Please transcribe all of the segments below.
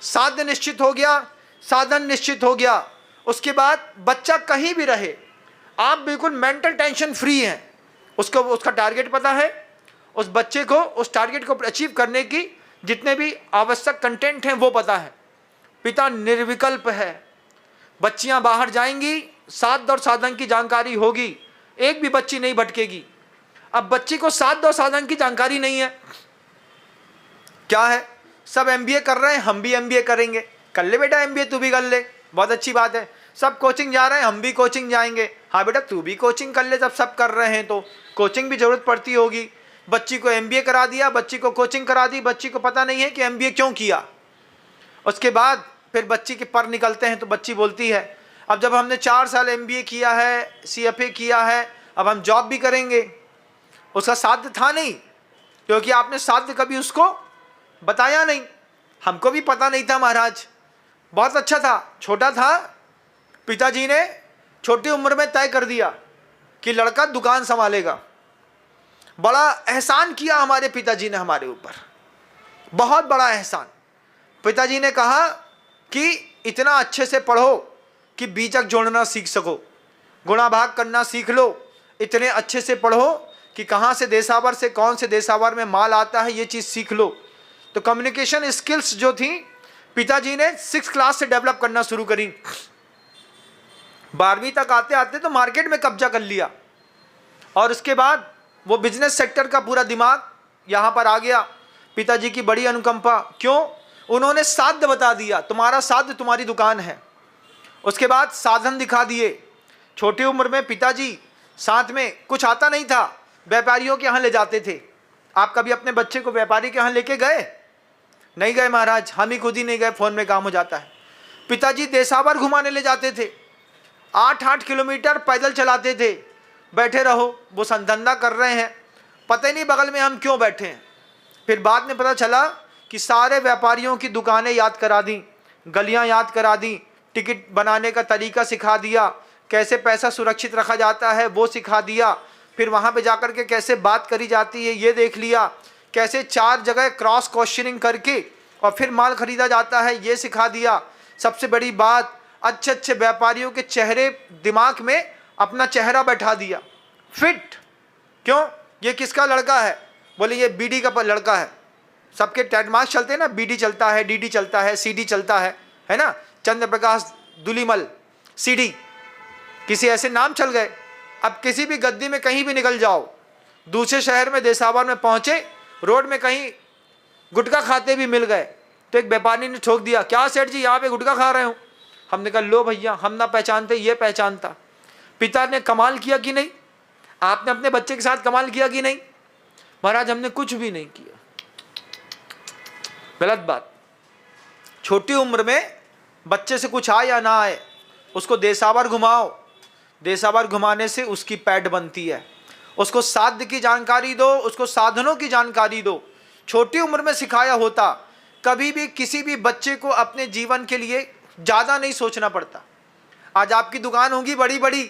साध्य निश्चित हो गया, साधन निश्चित हो गया, उसके बाद बच्चा कहीं भी रहे आप बिल्कुल मेंटल टेंशन फ्री हैं। उसको उसका टारगेट पता है, उस बच्चे को उस टारगेट को अचीव करने की जितने भी आवश्यक कंटेंट हैं वो पता है। पिता निर्विकल्प है। बच्चियां बाहर जाएंगी, साध्य और साधन की जानकारी होगी, एक भी बच्ची नहीं भटकेगी। अब बच्ची को साध्य और साधन की जानकारी नहीं है, क्या है, सब एमबीए कर रहे हैं, हम भी एमबीए करेंगे। कर ले बेटा एमबीए, तू भी कर ले, बहुत अच्छी बात है। सब कोचिंग जा रहे हैं, हम भी कोचिंग जाएंगे। हाँ बेटा तू भी कोचिंग कर ले, जब सब कर रहे हैं तो कोचिंग भी जरूरत पड़ती होगी। बच्ची को एमबीए करा दिया, बच्ची को कोचिंग करा दी, बच्ची को पता नहीं है कि एमबीए क्यों किया। उसके बाद फिर बच्ची के पर निकलते हैं तो बच्ची बोलती है अब जब हमने 4 साल एमबीए किया है, सीएफए किया है, अब हम जॉब भी करेंगे। उसका साध्य था नहीं, क्योंकि आपने साध्य कभी उसको बताया नहीं। हमको भी पता नहीं था महाराज, बहुत अच्छा था, छोटा था, पिताजी ने छोटी उम्र में तय कर दिया कि लड़का दुकान संभालेगा। बड़ा एहसान किया हमारे पिताजी ने हमारे ऊपर, बहुत बड़ा एहसान। पिताजी ने कहा कि इतना अच्छे से पढ़ो कि बीजक जोड़ना सीख सको, गुणा भाग करना सीख लो, इतने अच्छे से पढ़ो कि कहाँ से देशावर से कौन से देशावर में माल आता है ये चीज़ सीख लो। तो कम्युनिकेशन स्किल्स जो थी पिताजी ने 6 क्लास से डेवलप करना शुरू करी। 12वीं तक आते आते तो मार्केट में कब्जा कर लिया, और उसके बाद वो बिजनेस सेक्टर का पूरा दिमाग यहाँ पर आ गया। पिताजी की बड़ी अनुकंपा, क्यों, उन्होंने साध्य बता दिया, तुम्हारा साध्य तुम्हारी दुकान है। उसके बाद साधन दिखा दिए। छोटी उम्र में पिताजी साथ में, कुछ आता नहीं था, व्यापारियों के यहाँ ले जाते थे। आप कभी अपने बच्चे को व्यापारी के यहाँ लेके गए? नहीं गए महाराज, हम ही खुद ही नहीं गए, फोन में काम हो जाता है। पिताजी देशावर घुमाने ले जाते थे, 8-8 किलोमीटर पैदल चलाते थे। बैठे रहो, वो धंधा कर रहे हैं, पता ही नहीं बगल में हम क्यों बैठे हैं। फिर बाद में पता चला कि सारे व्यापारियों की दुकानें याद करा दी, गलियां याद करा दी, टिकट बनाने का तरीका सिखा दिया, कैसे पैसा सुरक्षित रखा जाता है वो सिखा दिया। फिर वहाँ पे जाकर के कैसे बात करी जाती है ये देख लिया, कैसे 4 जगह क्रॉस क्वेश्चनिंग करके और फिर माल खरीदा जाता है ये सिखा दिया। सबसे बड़ी बात, अच्छे अच्छे व्यापारियों के चेहरे दिमाग में अपना चेहरा बैठा दिया, फिट। क्यों, ये किसका लड़का है? बोले ये बीडी का लड़का है। सबके ट्रेडमार्क चलते हैं ना, बीडी चलता है, डीडी चलता है, सीडी चलता है ना, चंद्र प्रकाश दुलीमल सीडी, किसी ऐसे नाम चल गए। अब किसी भी गद्दी में कहीं भी निकल जाओ, दूसरे शहर में देसावर में पहुंचे, रोड में कहीं गुटखा खाते भी मिल गए तो एक व्यापारी ने ठोक दिया, क्या सेठ जी यहाँ पे गुटखा खा रहे हो? हमने कहा लो भैया, हम ना पहचानते ये पहचानता। पिता ने कमाल किया कि नहीं? आपने अपने बच्चे के साथ कमाल किया कि नहीं? महाराज हमने कुछ भी नहीं किया, गलत बात। छोटी उम्र में बच्चे से कुछ आए या ना आए, उसको देसावर घुमाओ, देसावर घुमाने से उसकी पैठ बनती है। उसको साध्य की जानकारी दो, उसको साधनों की जानकारी दो। छोटी उम्र में सिखाया होता, कभी भी किसी भी बच्चे को अपने जीवन के लिए ज़्यादा नहीं सोचना पड़ता। आज आपकी दुकान होगी बड़ी बड़ी,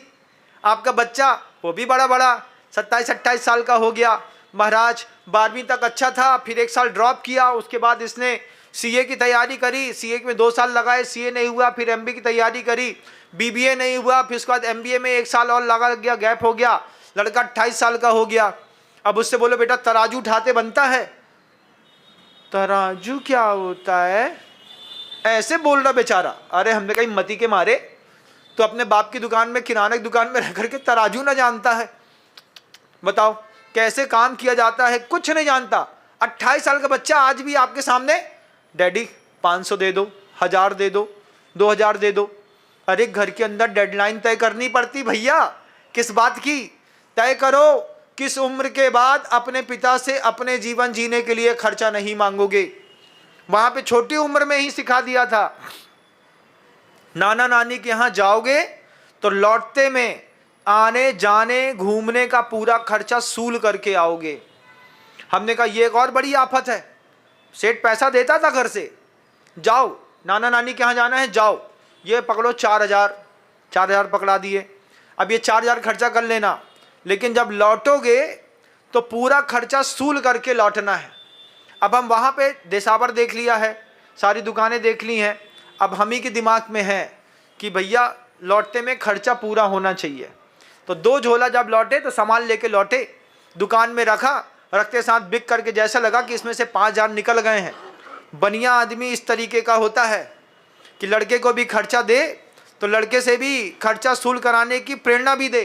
आपका बच्चा वो भी बड़ा बड़ा 27-28 साल का हो गया। महाराज 12वीं तक अच्छा था, फिर 1 साल ड्रॉप किया, उसके बाद इसने सीए की तैयारी करी, सीए में 2 साल लगाए, सीए नहीं हुआ, फिर एमबीए की तैयारी करी, बीबीए नहीं हुआ, फिर उसके बाद एमबीए में 1 साल और लगा गया, गैप हो गया, लड़का 28 साल का हो गया। अब उससे बोलो बेटा तराजू उठाते बनता है? तराजू क्या होता है? ऐसे बोल रहा बेचारा। अरे हमने कहीं मती के मारे तो अपने बाप की दुकान में, किराने की दुकान में रह करके तराजू ना जानता है? बताओ कैसे काम किया जाता है, कुछ नहीं जानता। 28 साल का बच्चा आज भी आपके सामने, डैडी 500 दे दो, 1000 दे दो, 2000 दे दो। अरे घर के अंदर डेडलाइन तय करनी पड़ती भैया, किस बात की? तय करो किस उम्र के बाद अपने पिता से अपने जीवन जीने के लिए खर्चा नहीं मांगोगे। वहां पे छोटी उम्र में ही सिखा दिया था। नाना नानी के यहाँ जाओगे तो लौटते में आने जाने घूमने का पूरा खर्चा सूल करके आओगे। हमने कहा ये एक और बड़ी आफत है। सेठ पैसा देता था घर से, जाओ नाना नानी के यहाँ जाना है, जाओ ये पकड़ो 4000 पकड़ा दिए, अब ये 4000 खर्चा कर लेना, लेकिन जब लौटोगे तो पूरा खर्चा सूल करके लौटना है। अब हम वहाँ पे देसावर देख लिया है, सारी दुकानें देख ली हैं, अब हम ही के दिमाग में है कि भैया लौटते में खर्चा पूरा होना चाहिए। तो 2 झोला जब लौटे तो सामान लेके लौटे, दुकान में रखा, रखते साथ बिक करके जैसा लगा कि इसमें से 5,000 निकल गए हैं। बनिया आदमी इस तरीके का होता है कि लड़के को भी खर्चा दे तो लड़के से भी खर्चा वसूल कराने की प्रेरणा भी दे।